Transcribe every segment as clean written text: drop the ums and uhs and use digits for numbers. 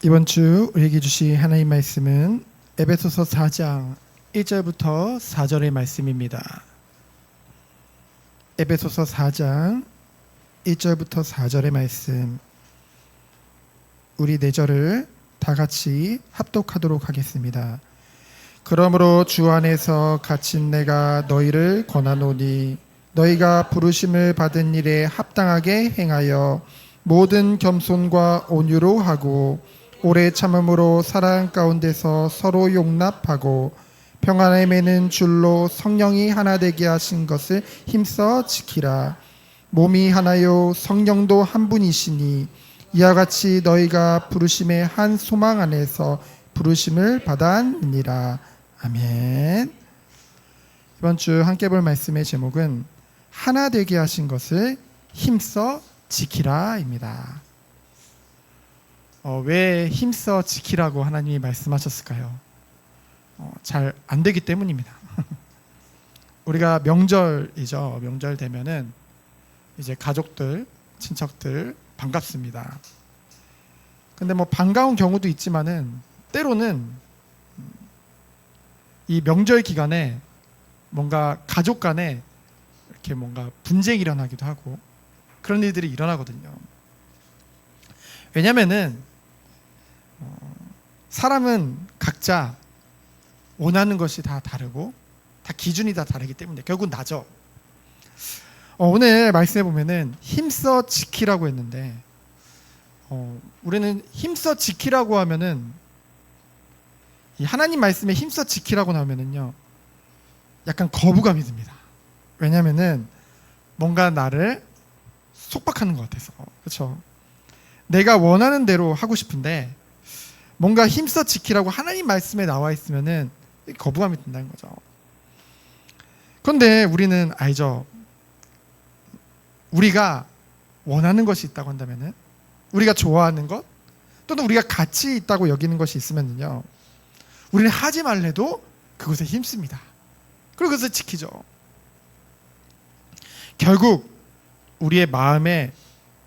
이번 주 우리에게 주신 하나님 말씀은 에베소서 4장 1절부터 4절의 말씀입니다. 에베소서 4장 1절부터 4절의 말씀, 우리 4절을 다 같이 합독하도록 하겠습니다. 그러므로 주 안에서 갇힌 내가 너희를 권하노니 너희가 부르심을 받은 일에 합당하게 행하여 모든 겸손과 온유로 하고 오래 참음으로 사랑 가운데서 서로 용납하고 평안에 매는 줄로 성령이 하나 되게 하신 것을 힘써 지키라. 몸이 하나요 성령도 한 분이시니 이와 같이 너희가 부르심의 한 소망 안에서 부르심을 받았느니라. 아멘. 이번 주 함께 볼 말씀의 제목은 하나 되게 하신 것을 힘써 지키라입니다. 왜 힘써 지키라고 하나님이 말씀하셨을까요? 잘 안 되기 때문입니다. 우리가 명절이죠. 명절 되면은 이제 가족들, 친척들 반갑습니다. 근데 뭐 반가운 경우도 있지만은 때로는 이 명절 기간에 뭔가 가족 간에 이렇게 뭔가 분쟁이 일어나기도 하고 그런 일들이 일어나거든요. 왜냐면은 사람은 각자 원하는 것이 다 다르고 다 기준이 다 다르기 때문에 결국 나죠. 오늘 말씀해 보면은 힘써 지키라고 했는데 우리는 힘써 지키라고 하면은 이 하나님 말씀에 힘써 지키라고 나오면은요 약간 거부감이 듭니다. 왜냐면은 뭔가 나를 속박하는 것 같아서. 그렇죠? 내가 원하는 대로 하고 싶은데 뭔가 힘써 지키라고 하나님 말씀에 나와 있으면은 거부감이 든다는 거죠. 그런데 우리는 알죠. 우리가 원하는 것이 있다고 한다면은, 우리가 좋아하는 것 또는 우리가 가치 있다고 여기는 것이 있으면요 우리는 하지 말래도 그것에 힘씁니다. 그리고 그것을 지키죠. 결국 우리의 마음에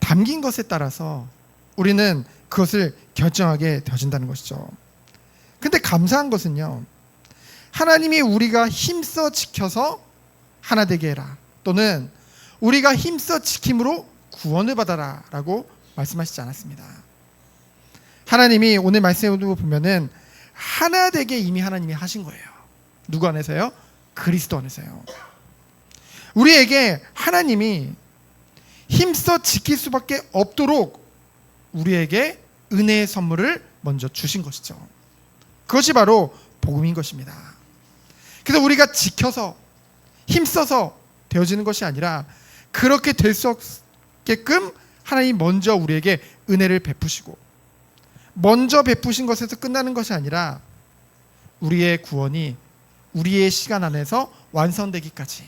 담긴 것에 따라서 우리는 그것을 결정하게 되어진다는 것이죠. 근데 감사한 것은요, 하나님이 우리가 힘써 지켜서 하나 되게 해라, 또는 우리가 힘써 지킴으로 구원을 받아라 라고 말씀하시지 않았습니다. 하나님이 오늘 말씀으로 보면은 하나 되게 이미 하나님이 하신 거예요. 누구 안에서요? 그리스도 안에서요. 우리에게 하나님이 힘써 지킬 수밖에 없도록 우리에게 은혜의 선물을 먼저 주신 것이죠. 그것이 바로 복음인 것입니다. 그래서 우리가 지켜서 힘써서 되어지는 것이 아니라 그렇게 될 수 없게끔 하나님이 먼저 우리에게 은혜를 베푸시고, 먼저 베푸신 것에서 끝나는 것이 아니라 우리의 구원이 우리의 시간 안에서 완성되기까지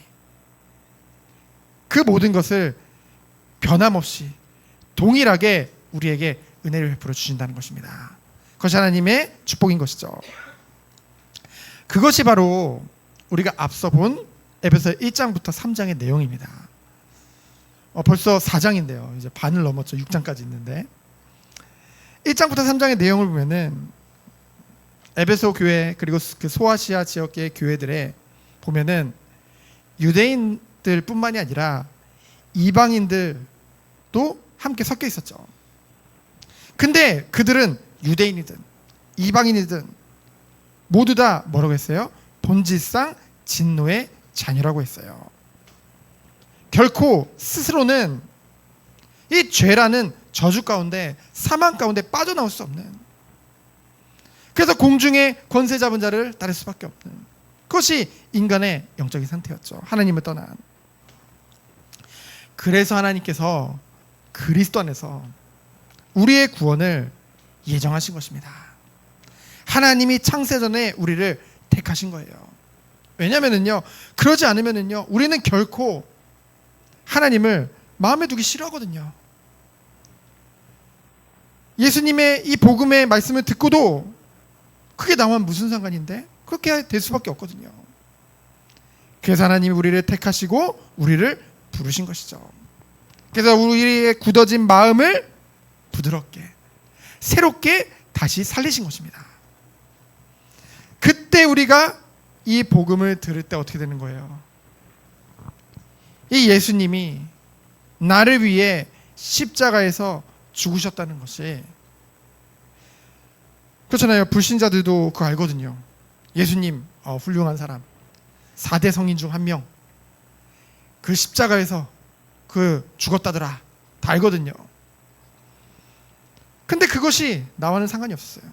그 모든 것을 변함없이 동일하게 우리에게 은혜를 베풀어 주신다는 것입니다. 그것이 하나님의 축복인 것이죠. 그것이 바로 우리가 앞서 본 에베소 1장부터 3장의 내용입니다. 벌써 4장인데요. 이제 반을 넘었죠. 6장까지 있는데 1장부터 3장의 내용을 보면은 에베소 교회 그리고 그 소아시아 지역의 교회들에 보면은 유대인들 뿐만이 아니라 이방인들도 함께 섞여 있었죠. 근데 그들은 유대인이든 이방인이든 모두 다 뭐라고 했어요? 본질상 진노의 자녀라고 했어요. 결코 스스로는 이 죄라는 저주 가운데, 사망 가운데 빠져나올 수 없는, 그래서 공중의 권세 잡은 자를 따를 수밖에 없는, 그것이 인간의 영적인 상태였죠. 하나님을 떠난. 그래서 하나님께서 그리스도 안에서 우리의 구원을 예정하신 것입니다. 하나님이 창세전에 우리를 택하신 거예요. 왜냐면은요, 그러지 않으면은요, 우리는 결코 하나님을 마음에 두기 싫어하거든요. 예수님의 이 복음의 말씀을 듣고도 그게 나와 무슨 상관인데? 그렇게 될 수밖에 없거든요. 그래서 하나님이 우리를 택하시고 우리를 부르신 것이죠. 그래서 우리의 굳어진 마음을 부드럽게 새롭게 다시 살리신 것입니다. 그때 우리가 이 복음을 들을 때 어떻게 되는 거예요? 이 예수님이 나를 위해 십자가에서 죽으셨다는 것이, 그렇잖아요. 불신자들도 그거 알거든요. 예수님 훌륭한 사람, 4대 성인 중 한 명, 그 십자가에서 그 죽었다더라, 다 알거든요. 근데 그것이 나와는 상관이 없었어요.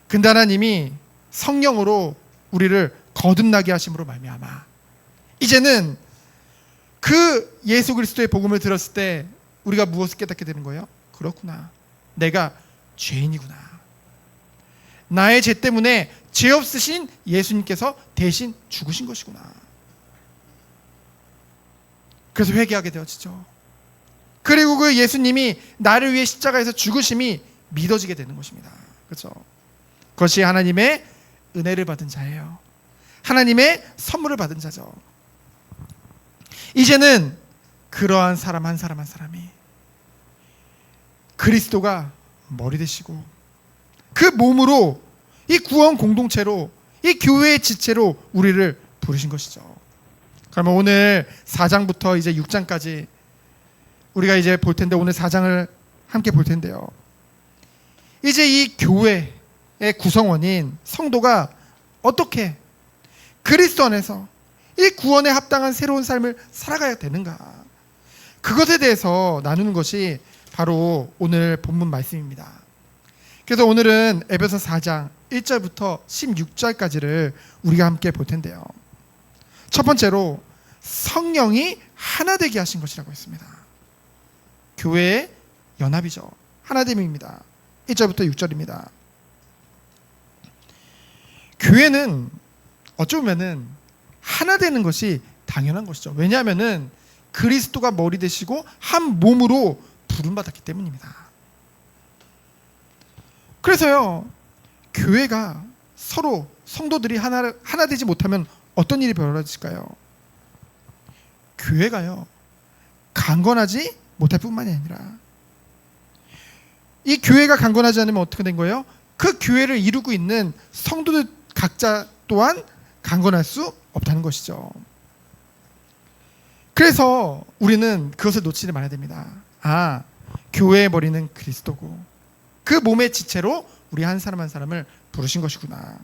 근데 하나님이 성령으로 우리를 거듭나게 하심으로 말미암아 이제는 그 예수 그리스도의 복음을 들었을 때 우리가 무엇을 깨닫게 되는 거예요? 그렇구나, 내가 죄인이구나. 나의 죄 때문에 죄 없으신 예수님께서 대신 죽으신 것이구나. 그래서 회개하게 되어지죠. 그리고 그 예수님이 나를 위해 십자가에서 죽으심이 믿어지게 되는 것입니다. 그렇죠? 그것이 하나님의 은혜를 받은 자예요. 하나님의 선물을 받은 자죠. 이제는 그러한 사람 한 사람 한 사람이 그리스도가 머리 되시고 그 몸으로, 이 구원 공동체로, 이 교회의 지체로 우리를 부르신 것이죠. 그러면 오늘 4장부터 이제 6장까지 우리가 이제 볼 텐데, 오늘 4장을 함께 볼 텐데요. 이제 이 교회의 구성원인 성도가 어떻게 그리스도 안에서 이 구원에 합당한 새로운 삶을 살아가야 되는가, 그것에 대해서 나누는 것이 바로 오늘 본문 말씀입니다. 그래서 오늘은 에베소 4장 1절부터 16절까지를 우리가 함께 볼 텐데요. 첫 번째로 성령이 하나 되게 하신 것이라고 했습니다. 교회의 연합이죠. 하나됨입니다. 1절부터 6절입니다. 교회는 어쩌면은 하나 되는 것이 당연한 것이죠. 왜냐하면은 그리스도가 머리 되시고 한 몸으로 부름받았기 때문입니다. 그래서요, 교회가 서로 성도들이 하나 되지 못하면 어떤 일이 벌어질까요? 교회가요, 강건하지 못할 뿐만이 아니라, 이 교회가 강건하지 않으면 어떻게 된 거예요? 그 교회를 이루고 있는 성도들 각자 또한 강건할 수 없다는 것이죠. 그래서 우리는 그것을 놓치지 말아야 됩니다. 교회의 머리는 그리스도고 그 몸의 지체로 우리 한 사람 한 사람을 부르신 것이구나.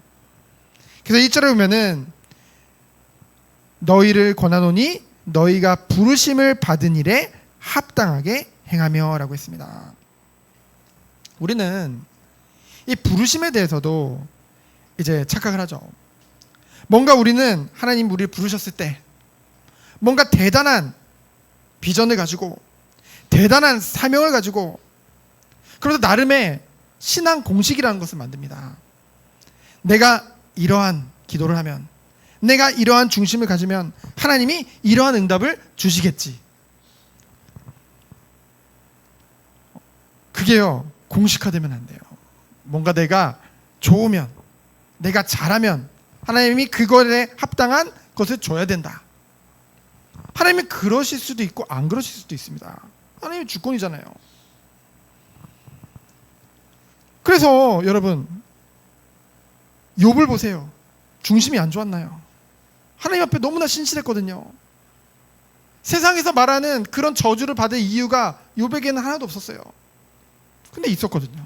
그래서 1절에 보면은 너희를 권하노니 너희가 부르심을 받은 일에 합당하게 행하며 라고 했습니다. 우리는 이 부르심에 대해서도 이제 착각을 하죠. 뭔가 우리는 하나님 우리를 부르셨을 때 뭔가 대단한 비전을 가지고 대단한 사명을 가지고, 그래서 나름의 신앙 공식이라는 것을 만듭니다. 내가 이러한 기도를 하면, 내가 이러한 중심을 가지면 하나님이 이러한 응답을 주시겠지. 그게요, 공식화되면 안 돼요. 뭔가 내가 좋으면, 내가 잘하면 하나님이 그거에 합당한 것을 줘야 된다. 하나님이 그러실 수도 있고 안 그러실 수도 있습니다. 하나님의 주권이잖아요. 그래서 여러분, 욥을 보세요. 중심이 안 좋았나요? 하나님 앞에 너무나 신실했거든요. 세상에서 말하는 그런 저주를 받을 이유가 욥에게는 하나도 없었어요. 근데 있었거든요.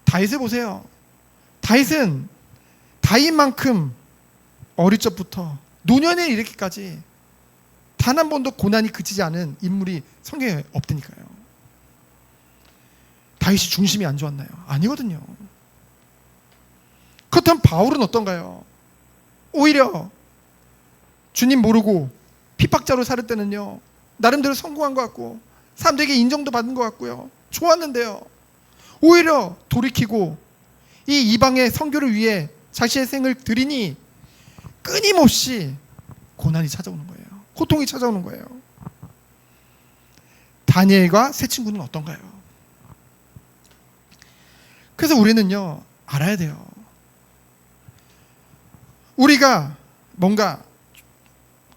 다윗을 보세요. 다윗은 다윗만큼 어릴 적부터 노년에 이르기까지 단 한 번도 고난이 그치지 않은 인물이 성경에 없다니까요. 다윗이 중심이 안 좋았나요? 아니거든요. 그렇다면 바울은 어떤가요? 오히려 주님 모르고 핍박자로 살 때는요, 나름대로 성공한 것 같고 사람들에게 인정도 받은 것 같고요, 좋았는데요, 오히려 돌이키고 이 이방의 선교를 위해 자신의 생을 들이니 끊임없이 고난이 찾아오는 거예요. 고통이 찾아오는 거예요. 다니엘과 세 친구는 어떤가요? 그래서 우리는요, 알아야 돼요. 우리가 뭔가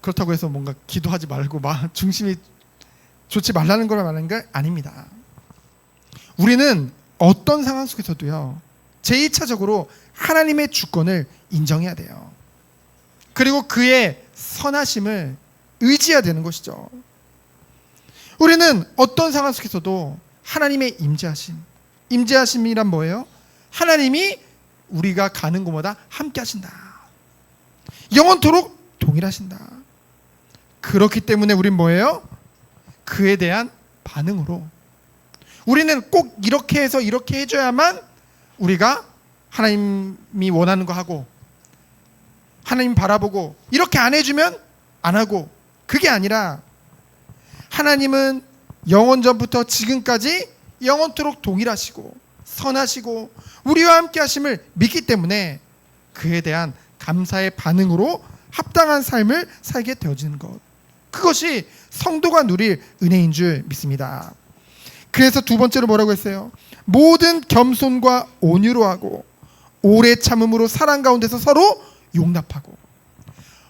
그렇다고 해서 뭔가 기도하지 말고 중심이 좋지 말라는 거라 말하는 게 아닙니다. 우리는 어떤 상황 속에서도요, 제1차적으로 하나님의 주권을 인정해야 돼요. 그리고 그의 선하심을 의지해야 되는 것이죠. 우리는 어떤 상황 속에서도 하나님의 임재하심이란 뭐예요? 하나님이 우리가 가는 곳마다 함께 하신다. 영원토록 동일하신다. 그렇기 때문에 우린 뭐예요? 그에 대한 반응으로 우리는 꼭 이렇게 해서 이렇게 해줘야만 우리가 하나님이 원하는 거 하고, 하나님 바라보고, 이렇게 안 해주면 안 하고, 그게 아니라 하나님은 영원 전부터 지금까지 영원토록 동일하시고 선하시고 우리와 함께 하심을 믿기 때문에 그에 대한 감사의 반응으로 합당한 삶을 살게 되어지는 것, 그것이 성도가 누릴 은혜인 줄 믿습니다. 그래서 두 번째로 뭐라고 했어요? 모든 겸손과 온유로 하고 오래 참음으로 사랑 가운데서 서로 용납하고.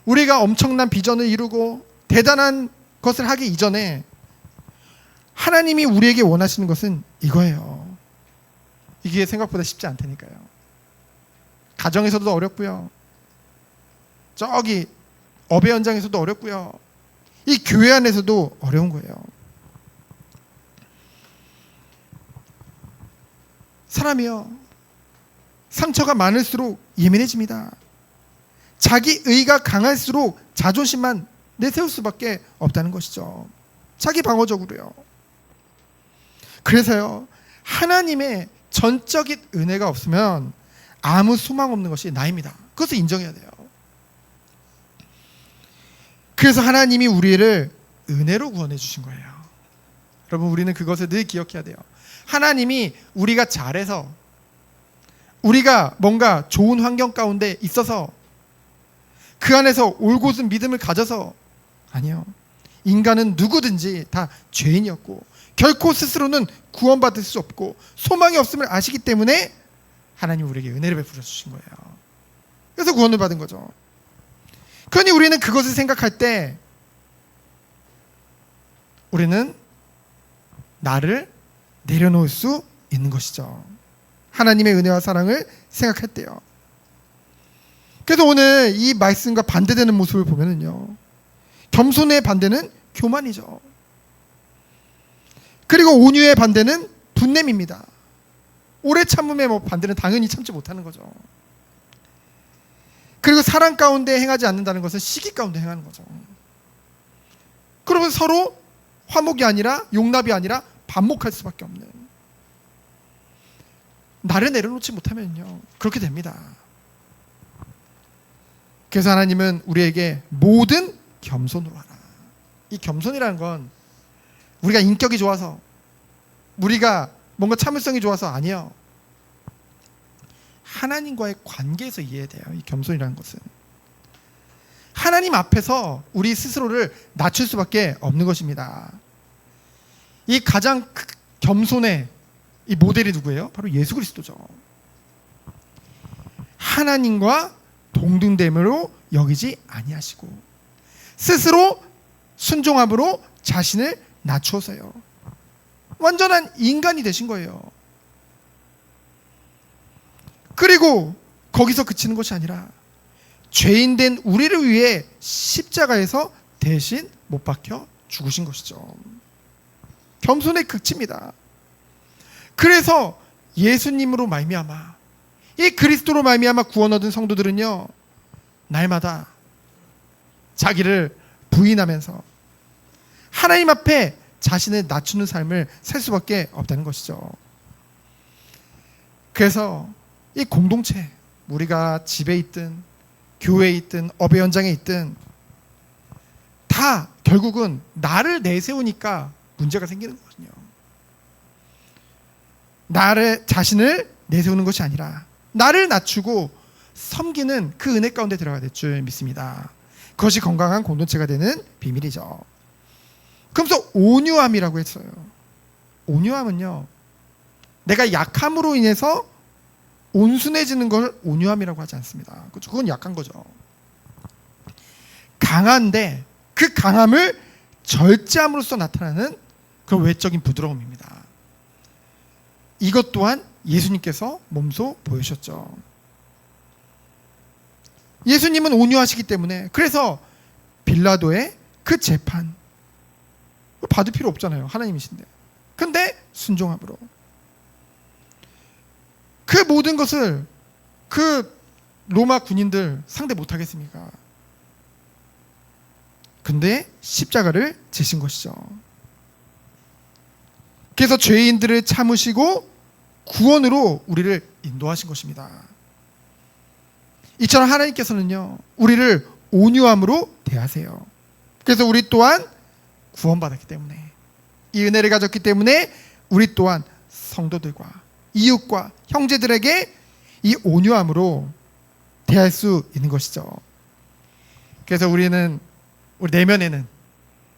우리가 엄청난 비전을 이루고 대단한 것을 하기 이전에 하나님이 우리에게 원하시는 것은 이거예요. 이게 생각보다 쉽지 않다니까요. 가정에서도 어렵고요, 저기 업의 현장에서도 어렵고요, 이 교회 안에서도 어려운 거예요. 사람이요, 상처가 많을수록 예민해집니다. 자기 의가 강할수록 자존심만 내세울 수밖에 없다는 것이죠. 자기 방어적으로요. 그래서요, 하나님의 전적인 은혜가 없으면 아무 소망 없는 것이 나입니다. 그것을 인정해야 돼요. 그래서 하나님이 우리를 은혜로 구원해 주신 거예요. 여러분, 우리는 그것을 늘 기억해야 돼요. 하나님이 우리가 잘해서, 우리가 뭔가 좋은 환경 가운데 있어서, 그 안에서 올곧은 믿음을 가져서, 아니요, 인간은 누구든지 다 죄인이었고 결코 스스로는 구원받을 수 없고 소망이 없음을 아시기 때문에 하나님 우리에게 은혜를 베풀어 주신 거예요. 그래서 구원을 받은 거죠. 그러니 우리는 그것을 생각할 때 우리는 나를 내려놓을 수 있는 것이죠. 하나님의 은혜와 사랑을 생각할 때요. 그래서 오늘 이 말씀과 반대되는 모습을 보면은요, 겸손의 반대는 교만이죠. 그리고 온유의 반대는 분냄입니다. 오래 참음의 반대는 당연히 참지 못하는 거죠. 그리고 사랑 가운데 행하지 않는다는 것은 시기 가운데 행하는 거죠. 그러면 서로 화목이 아니라 용납이 아니라 반목할 수밖에 없는, 나를 내려놓지 못하면요 그렇게 됩니다. 그래서 하나님은 우리에게 모든 겸손으로 하라. 이 겸손이라는 건 우리가 인격이 좋아서, 우리가 뭔가 참을성이 좋아서 아니에요. 하나님과의 관계에서 이해해야 돼요. 이 겸손이라는 것은 하나님 앞에서 우리 스스로를 낮출 수밖에 없는 것입니다. 이 가장 겸손의 이 모델이 누구예요? 바로 예수 그리스도죠. 하나님과 동등됨으로 여기지 아니하시고 스스로 순종함으로 자신을 낮추어서요 완전한 인간이 되신 거예요. 그리고 거기서 그치는 것이 아니라 죄인된 우리를 위해 십자가에서 대신 못 박혀 죽으신 것이죠. 겸손의 극치입니다. 그래서 예수님으로 말미암아, 이 그리스도로 말미암아 구원 얻은 성도들은요 날마다 자기를 부인하면서 하나님 앞에 자신을 낮추는 삶을 살 수밖에 없다는 것이죠. 그래서 이 공동체, 우리가 집에 있든 교회에 있든 업의 현장에 있든 다 결국은 나를 내세우니까 문제가 생기는 거거든요. 나를 자신을 내세우는 것이 아니라 나를 낮추고 섬기는 그 은혜 가운데 들어가야 될 줄 믿습니다. 그것이 건강한 공동체가 되는 비밀이죠. 그러면서 온유함이라고 했어요. 온유함은요, 내가 약함으로 인해서 온순해지는 걸 온유함이라고 하지 않습니다. 그건 약한 거죠. 강한데 그 강함을 절제함으로써 나타나는 그런 외적인 부드러움입니다. 이것 또한 예수님께서 몸소 보여주셨죠. 예수님은 온유하시기 때문에 그래서 빌라도의 그 재판 받을 필요 없잖아요. 하나님이신데. 근데 순종함으로 그 모든 것을 그 로마 군인들 상대 못하겠습니까? 근데 십자가를 지신 것이죠. 그래서 죄인들을 참으시고 구원으로 우리를 인도하신 것입니다. 이처럼 하나님께서는요, 우리를 온유함으로 대하세요. 그래서 우리 또한 구원받았기 때문에, 이 은혜를 가졌기 때문에 우리 또한 성도들과 이웃과 형제들에게 이 온유함으로 대할 수 있는 것이죠. 그래서 우리는 우리 내면에는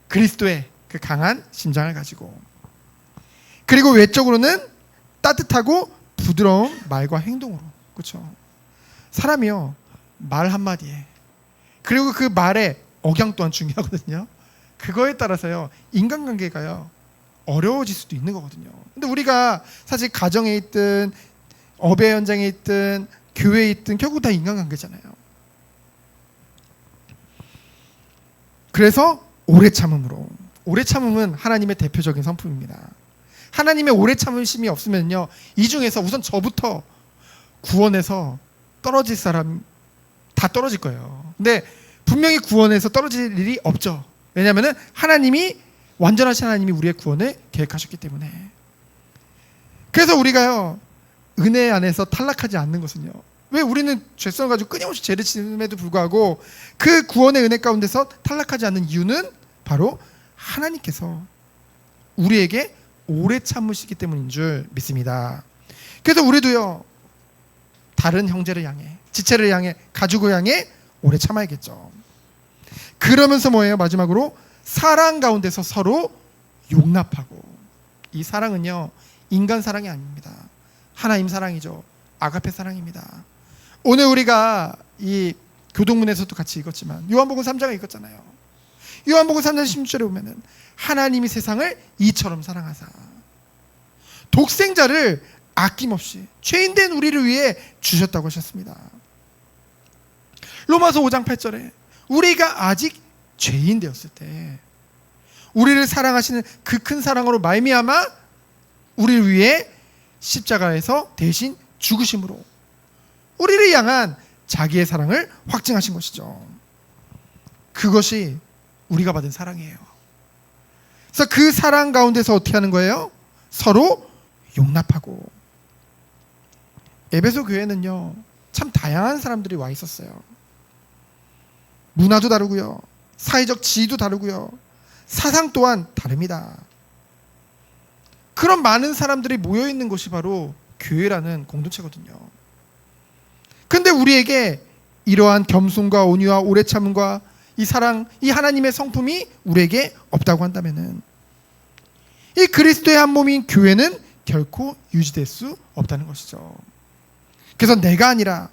그리스도의 그 강한 심장을 가지고, 그리고 외적으로는 따뜻하고 부드러운 말과 행동으로, 그렇죠? 사람이요, 말 한마디에, 그리고 그 말의 억양 또한 중요하거든요. 그거에 따라서요, 인간관계가요 어려워질 수도 있는 거거든요. 근데 우리가 사실 가정에 있든 업의 현장에 있든 교회에 있든 결국 다 인간관계잖아요. 그래서 오래 참음으로, 오래 참음은 하나님의 대표적인 성품입니다. 하나님의 오래 참으심이 없으면요, 이 중에서 우선 저부터 구원에서 떨어질 사람 다 떨어질 거예요. 근데 분명히 구원에서 떨어질 일이 없죠. 왜냐하면 하나님이, 완전하신 하나님이 우리의 구원을 계획하셨기 때문에. 그래서 우리가요, 은혜 안에서 탈락하지 않는 것은요, 왜 우리는 죄성을 가지고 끊임없이 죄를 지음에도 불구하고 그 구원의 은혜 가운데서 탈락하지 않는 이유는 바로 하나님께서 우리에게 오래 참으시기 때문인 줄 믿습니다. 그래서 우리도요, 다른 형제를 향해, 지체를 향해, 가족을 향해 오래 참아야겠죠. 그러면서 뭐예요? 마지막으로 사랑 가운데서 서로 용납하고. 이 사랑은요, 인간 사랑이 아닙니다. 하나님 사랑이죠. 아가페 사랑입니다. 오늘 우리가 이 교동문에서도 같이 읽었지만 요한복음 3장을 읽었잖아요. 요한복음 3장 16절에 보면은 하나님이 세상을 이처럼 사랑하사 독생자를 아낌없이 죄인된 우리를 위해 주셨다고 하셨습니다. 로마서 5장 8절에 우리가 아직 죄인 되었을 때 우리를 사랑하시는 그 큰 사랑으로 말미암아 우리를 위해 십자가에서 대신 죽으심으로 우리를 향한 자기의 사랑을 확증하신 것이죠. 그것이 우리가 받은 사랑이에요. 그래서 그 사랑 가운데서 어떻게 하는 거예요? 서로 용납하고. 에베소 교회는요, 참 다양한 사람들이 와 있었어요. 문화도 다르고요, 사회적 지위도 다르고요, 사상 또한 다릅니다. 그런 많은 사람들이 모여 있는 곳이 바로 교회라는 공동체거든요. 근데 우리에게 이러한 겸손과 온유와 오래 참음과 이 사랑, 이 하나님의 성품이 우리에게 없다고 한다면은 이 그리스도의 한 몸인 교회는 결코 유지될 수 없다는 것이죠. 그래서 내가 아니라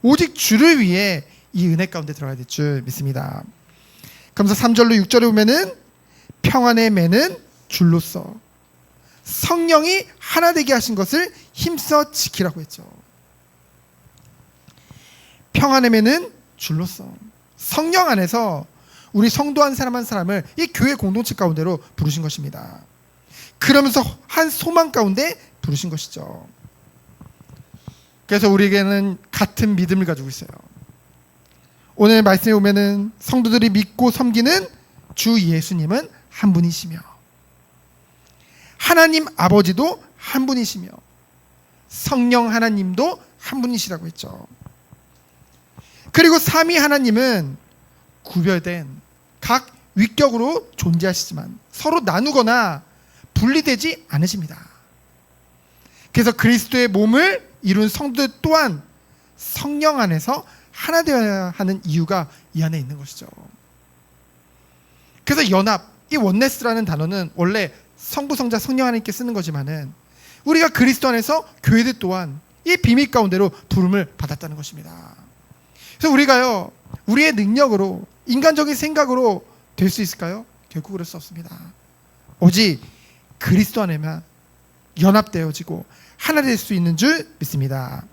오직 주를 위해 이 은혜 가운데 들어가야 될 줄 믿습니다. 그러면서 3절로 6절에 보면은 평안의 매는 줄로서 성령이 하나 되게 하신 것을 힘써 지키라고 했죠. 평안의 매는 줄로서, 성령 안에서 우리 성도 한 사람 한 사람을 이 교회 공동체 가운데로 부르신 것입니다. 그러면서 한 소망 가운데 부르신 것이죠. 그래서 우리에게는 같은 믿음을 가지고 있어요. 오늘 말씀에 보면은 성도들이 믿고 섬기는 주 예수님은 한 분이시며 하나님 아버지도 한 분이시며 성령 하나님도 한 분이시라고 했죠. 그리고 삼위 하나님은 구별된 각 위격으로 존재하시지만 서로 나누거나 분리되지 않으십니다. 그래서 그리스도의 몸을 이룬 성도들 또한 성령 안에서 하나 되어야 하는 이유가 이 안에 있는 것이죠. 그래서 연합, 이 원네스라는 단어는 원래 성부, 성자, 성령 하나님께 쓰는 거지만은 우리가 그리스도 안에서 교회들 또한 이 비밀 가운데로 부름을 받았다는 것입니다. 그래서 우리가요, 우리의 능력으로, 인간적인 생각으로 될 수 있을까요? 결코 그럴 수 없습니다. 오직 그리스도 안에만 연합되어지고 하나 될 수 있는 줄 믿습니다.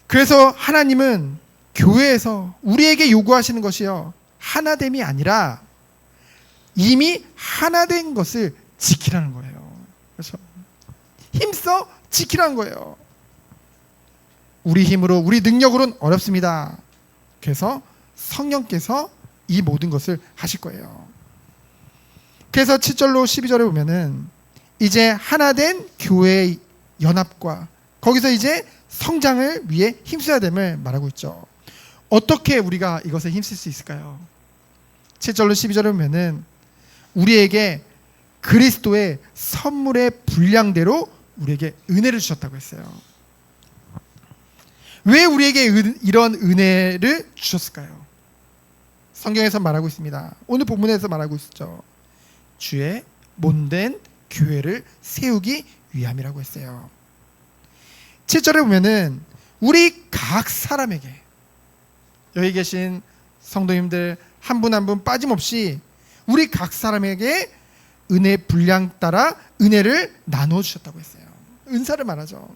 그래서 하나님은 교회에서 우리에게 요구하시는 것이요, 하나됨이 아니라 이미 하나된 것을 지키라는 거예요. 그렇죠? 힘써 지키라는 거예요. 우리 힘으로, 우리 능력으로는 어렵습니다. 그래서 성령께서 이 모든 것을 하실 거예요. 그래서 7절로 12절에 보면은 이제 하나된 교회의 연합과 거기서 이제 성장을 위해 힘써야 됨을 말하고 있죠. 어떻게 우리가 이것에 힘쓸 수 있을까요? 7절로 12절에 보면은 우리에게 그리스도의 선물의 분량대로 우리에게 은혜를 주셨다고 했어요. 왜 우리에게 이런 은혜를 주셨을까요? 성경에서 말하고 있습니다. 오늘 본문에서 말하고 있죠. 주의 몸된 교회를 세우기 위함이라고 했어요. 7절에 보면은 우리 각 사람에게, 여기 계신 성도님들 한 분 한 분 빠짐없이 우리 각 사람에게 은혜 분량 따라 은혜를 나누어 주셨다고 했어요. 은사를 말하죠.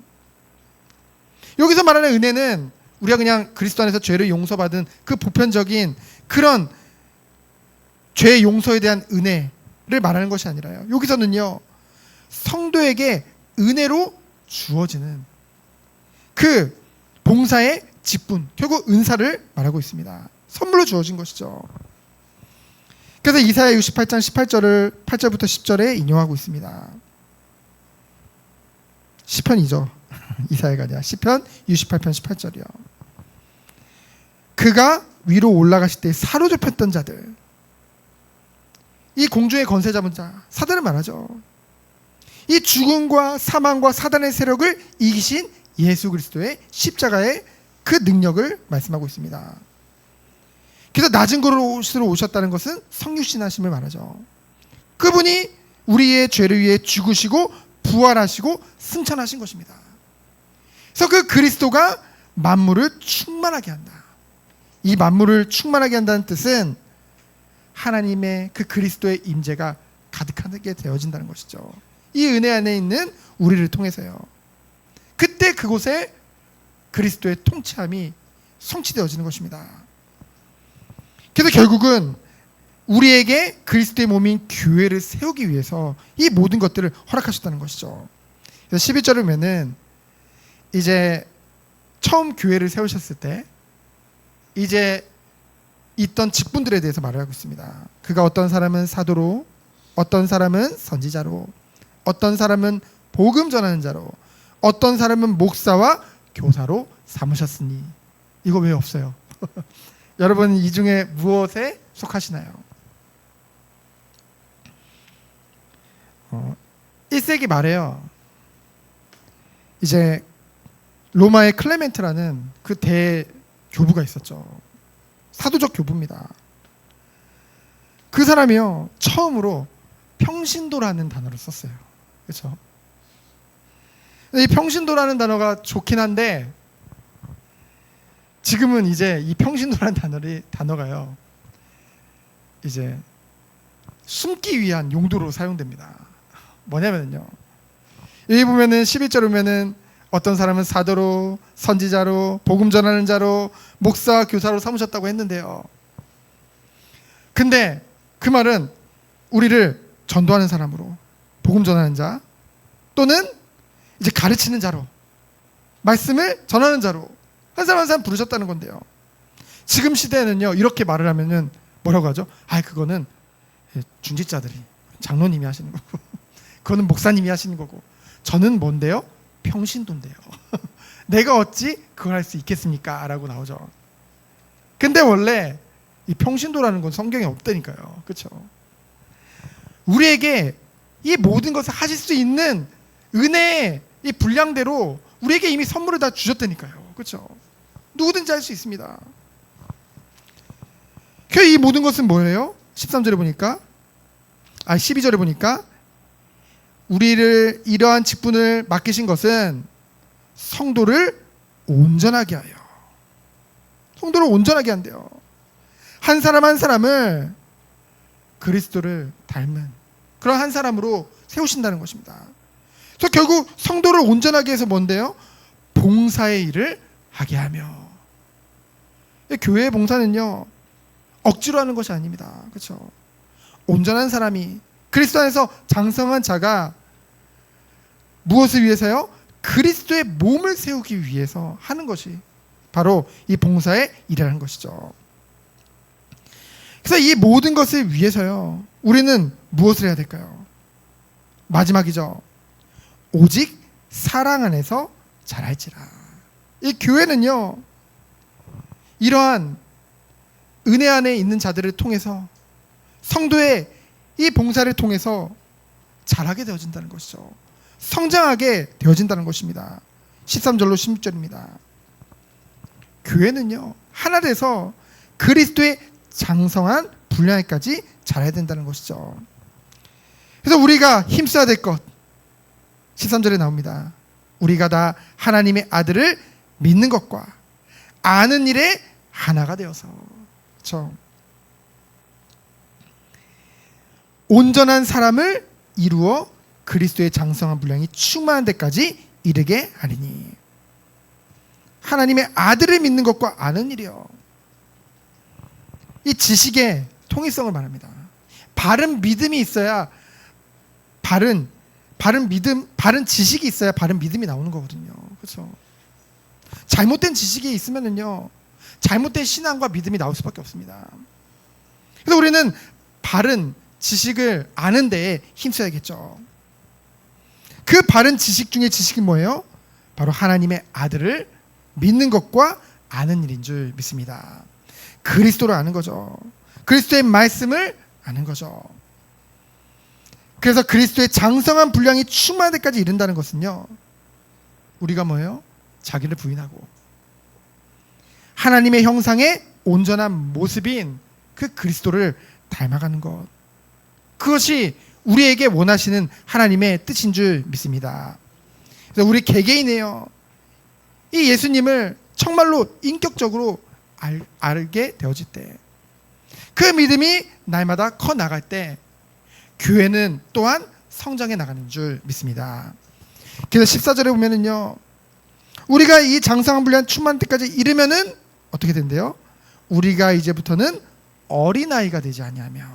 여기서 말하는 은혜는 우리가 그냥 그리스도 안에서 죄를 용서받은 그 보편적인 그런 죄 용서에 대한 은혜를 말하는 것이 아니라요, 여기서는요, 성도에게 은혜로 주어지는 그 봉사의 직분, 결국 은사를 말하고 있습니다. 선물로 주어진 것이죠. 그래서 이사야 68장 18절을 8절부터 10절에 인용하고 있습니다. 시편이죠. 이사야가 아니라 시편 68편 18절이요. 그가 위로 올라가실 때 사로잡혔던 자들, 이 공중의 권세 잡은 자, 사단을 말하죠. 이 죽음과 사망과 사단의 세력을 이기신 예수 그리스도의 십자가의 그 능력을 말씀하고 있습니다. 그래서 낮은 곳으로 오셨다는 것은 성육신하심을 말하죠. 그분이 우리의 죄를 위해 죽으시고 부활하시고 승천하신 것입니다. 그래서 그 그리스도가 만물을 충만하게 한다. 이 만물을 충만하게 한다는 뜻은 하나님의 그 그리스도의 임재가 가득하게 되어진다는 것이죠. 이 은혜 안에 있는 우리를 통해서요. 그때 그곳에 그리스도의 통치함이 성취되어지는 것입니다. 그래서 결국은 우리에게 그리스도의 몸인 교회를 세우기 위해서 이 모든 것들을 허락하셨다는 것이죠. 그래서 11절을 보면은 이제 처음 교회를 세우셨을 때 이제 있던 직분들에 대해서 말을 하고 있습니다. 그가 어떤 사람은 사도로, 어떤 사람은 선지자로, 어떤 사람은 복음 전하는 자로, 어떤 사람은 목사와 교사로 삼으셨으니. 이거 왜 없어요? 여러분 이 중에 무엇에 속하시나요? 1세기 말에요, 이제 로마의 클레멘트라는 그 대교부가 있었죠. 사도적 교부입니다. 그 사람이요, 처음으로 평신도라는 단어를 썼어요. 그렇죠? 이 평신도라는 단어가 좋긴 한데 지금은 이제 이 평신도라는 단어가요, 이제 숨기 위한 용도로 사용됩니다. 뭐냐면요, 여기 보면은 11절 보면은 어떤 사람은 사도로, 선지자로, 복음 전하는 자로, 목사, 교사로 삼으셨다고 했는데요. 근데 그 말은 우리를 전도하는 사람으로, 복음 전하는 자, 또는 이제 가르치는 자로, 말씀을 전하는 자로 한 사람 한 사람 부르셨다는 건데요. 지금 시대에는요, 이렇게 말을 하면은 뭐라고 하죠? 그거는 중직자들이, 장로님이 하시는 거고, 그거는 목사님이 하시는 거고, 저는 뭔데요? 평신도인데요. 내가 어찌 그걸 할 수 있겠습니까? 라고 나오죠. 근데 원래 이 평신도라는 건 성경에 없다니까요. 그렇죠? 우리에게 이 모든 것을 하실 수 있는 은혜의 이 분량대로 우리에게 이미 선물을 다 주셨다니까요. 그렇죠? 누구든지 할 수 있습니다. 이 모든 것은 뭐예요? 13절에 보니까, 12절에 보니까 우리를 이러한 직분을 맡기신 것은 성도를 온전하게 하여, 성도를 온전하게 한대요. 한 사람 한 사람을 그리스도를 닮은 그런 한 사람으로 세우신다는 것입니다. 그래서 결국 성도를 온전하게 해서 뭔데요? 봉사의 일을 하게 하며. 교회의 봉사는요, 억지로 하는 것이 아닙니다. 그렇죠? 온전한 사람이, 그리스도 안에서 장성한 자가 무엇을 위해서요? 그리스도의 몸을 세우기 위해서 하는 것이 바로 이 봉사의 일이라는 것이죠. 그래서 이 모든 것을 위해서요, 우리는 무엇을 해야 될까요? 마지막이죠. 오직 사랑 안에서 자랄지라. 이 교회는요, 이러한 은혜 안에 있는 자들을 통해서, 성도의 이 봉사를 통해서 자라게 되어진다는 것이죠. 성장하게 되어진다는 것입니다. 13절로 16절입니다. 교회는요, 하나 돼서 그리스도의 장성한 분량에까지 자라야 된다는 것이죠. 그래서 우리가 힘써야 될 것, 13절에 나옵니다. 우리가 다 하나님의 아들을 믿는 것과 아는 일에 하나가 되어서. 그렇죠? 온전한 사람을 이루어 그리스도의 장성한 분량이 충만한 데까지 이르게 하리니. 하나님의 아들을 믿는 것과 아는 일이요. 이 지식의 통일성을 말합니다. 바른 믿음이 있어야 바른 지식이 있어야 바른 믿음이 나오는 거거든요. 그렇죠? 잘못된 지식이 있으면은요, 잘못된 신앙과 믿음이 나올 수밖에 없습니다. 그래서 우리는 바른 지식을 아는 데에 힘써야겠죠. 그 바른 지식 중에 지식이 뭐예요? 바로 하나님의 아들을 믿는 것과 아는 일인 줄 믿습니다. 그리스도를 아는 거죠. 그리스도의 말씀을 아는 거죠. 그래서 그리스도의 장성한 분량이 충만할 때까지 이른다는 것은요, 우리가 뭐예요? 자기를 부인하고 하나님의 형상의 온전한 모습인 그 그리스도를 닮아가는 것, 그것이 우리에게 원하시는 하나님의 뜻인 줄 믿습니다. 그래서 우리 개개인이에요, 이 예수님을 정말로 인격적으로 알게 되어질 때, 그 믿음이 날마다 커 나갈 때 교회는 또한 성장해 나가는 줄 믿습니다. 그래서 14절에 보면은요, 우리가 이 장성한 분량 충만할 때까지 이르면은 어떻게 된대요? 우리가 이제부터는 어린아이가 되지 아니하며.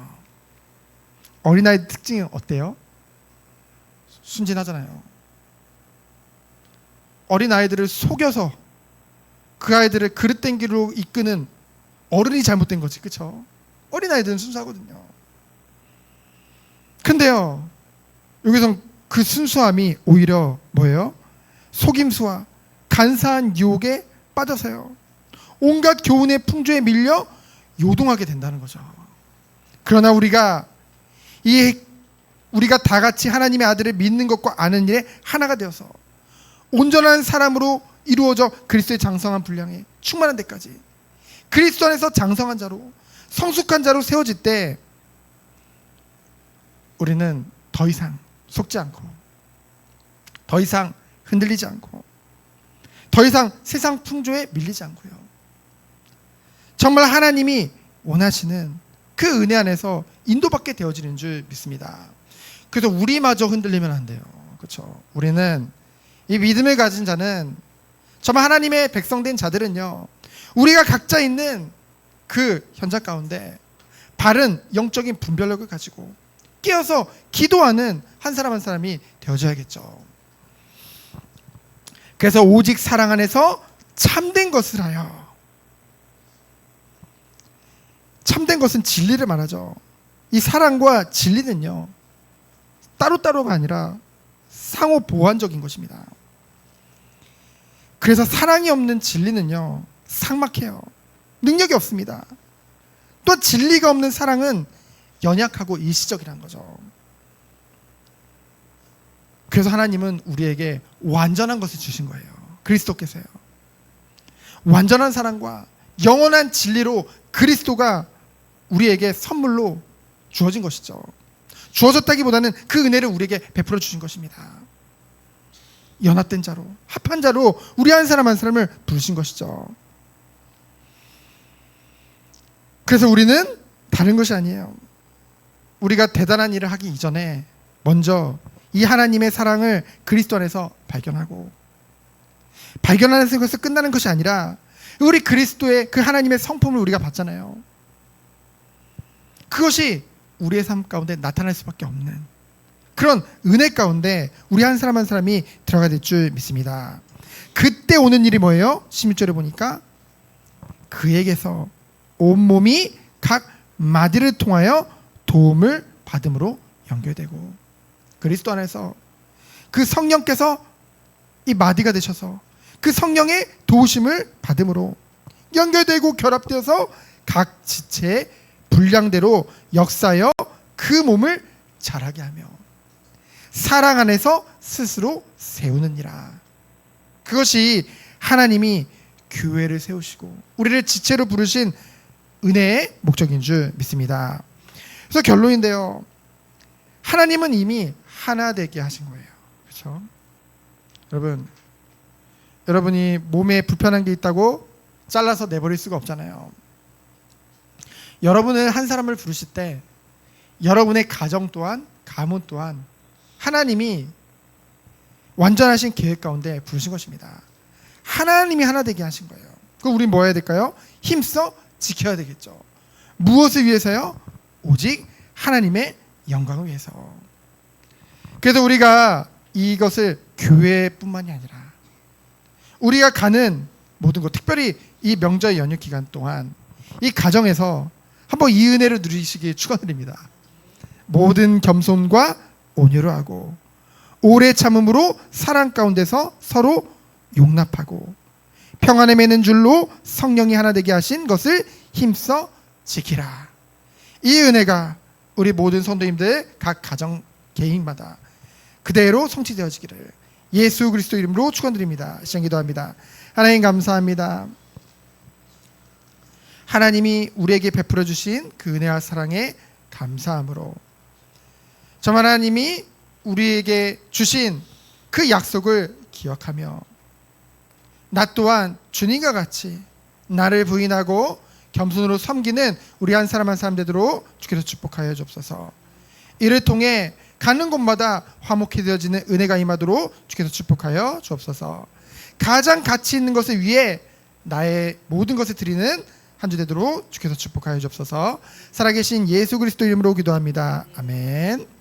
어린아이 특징이 어때요? 순진하잖아요. 어린아이들을 속여서 그 아이들을 그릇된 길로 이끄는 어른이 잘못된 거지. 그렇죠? 어린아이들은 순수하거든요. 근데요, 여기서 그 순수함이 오히려 뭐예요? 속임수와 간사한 유혹에 빠져서요, 온갖 교훈의 풍조에 밀려 요동하게 된다는 거죠. 그러나 우리가 다 같이 하나님의 아들을 믿는 것과 아는 일에 하나가 되어서 온전한 사람으로 이루어져 그리스도의 장성한 분량에 충만한 데까지, 그리스도 안에서 장성한 자로, 성숙한 자로 세워질 때 우리는 더 이상 속지 않고, 더 이상 흔들리지 않고, 더 이상 세상 풍조에 밀리지 않고요, 정말 하나님이 원하시는 그 은혜 안에서 인도받게 되어지는 줄 믿습니다. 그래서 우리마저 흔들리면 안 돼요. 그렇죠? 우리는, 이 믿음을 가진 자는, 정말 하나님의 백성된 자들은요, 우리가 각자 있는 그 현장 가운데 바른 영적인 분별력을 가지고 깨어서 기도하는 한 사람 한 사람이 되어줘야겠죠. 그래서 오직 사랑 안에서 참된 것을 하여. 참된 것은 진리를 말하죠. 이 사랑과 진리는요, 따로따로가 아니라 상호 보완적인 것입니다. 그래서 사랑이 없는 진리는요, 삭막해요. 능력이 없습니다. 또 진리가 없는 사랑은 연약하고 일시적이라는 거죠. 그래서 하나님은 우리에게 완전한 것을 주신 거예요. 그리스도께서요. 완전한 사랑과 영원한 진리로 그리스도가 우리에게 선물로 주어진 것이죠. 주어졌다기보다는 그 은혜를 우리에게 베풀어 주신 것입니다. 연합된 자로, 합한 자로 우리 한 사람 한 사람을 부르신 것이죠. 그래서 우리는 다른 것이 아니에요. 우리가 대단한 일을 하기 이전에 먼저 이 하나님의 사랑을 그리스도 안에서 발견하는 것에서 끝나는 것이 아니라 우리 그리스도의 그 하나님의 성품을 우리가 봤잖아요. 그것이 우리의 삶 가운데 나타날 수밖에 없는 그런 은혜 가운데 우리 한 사람 한 사람이 들어가야 될 줄 믿습니다. 그때 오는 일이 뭐예요? 16절에 보니까 그에게서 온몸이 각 마디를 통하여 도움을 받음으로 연결되고, 그리스도 안에서 그 성령께서 이 마디가 되셔서 그 성령의 도우심을 받음으로 연결되고 결합되어서 각 지체의 분량대로 역사하여 그 몸을 자라게 하며 사랑 안에서 스스로 세우느니라. 그것이 하나님이 교회를 세우시고 우리를 지체로 부르신 은혜의 목적인 줄 믿습니다. 그래서 결론인데요, 하나님은 이미 하나 되게 하신 거예요. 그렇죠? 여러분이 몸에 불편한 게 있다고 잘라서 내버릴 수가 없잖아요. 여러분은 한 사람을 부르실 때 여러분의 가정 또한 가문 또한 하나님이 완전하신 계획 가운데 부르신 것입니다. 하나님이 하나 되게 하신 거예요. 그럼 우리 뭐 해야 될까요? 힘써 지켜야 되겠죠. 무엇을 위해서요? 오직 하나님의 영광을 위해서. 그래서 우리가 이것을 교회뿐만이 아니라 우리가 가는 모든 것, 특별히 이 명절 연휴 기간 동안 이 가정에서 한번 이 은혜를 누리시길 축원드립니다. 모든 겸손과 온유를 하고 오래 참음으로 사랑 가운데서 서로 용납하고 평안에 매는 줄로 성령이 하나 되게 하신 것을 힘써 지키라. 이 은혜가 우리 모든 성도님들 각 가정 개인마다 그대로 성취되어지기를 예수 그리스도 이름으로 축원드립니다. 시간 기도합니다. 하나님 감사합니다. 하나님이 우리에게 베풀어 주신 그 은혜와 사랑에 감사함으로 저 하나님이 우리에게 주신 그 약속을 기억하며 나 또한 주님과 같이 나를 부인하고 겸손으로 섬기는 우리 한 사람 한 사람 되도록 주께서 축복하여 주옵소서. 이를 통해 가는 곳마다 화목해 되어지는 은혜가 임하도록 주께서 축복하여 주옵소서. 가장 가치 있는 것을 위해 나의 모든 것을 드리는 한 주 되도록 주께서 축복하여 주옵소서. 살아계신 예수 그리스도 이름으로 기도합니다. 아멘.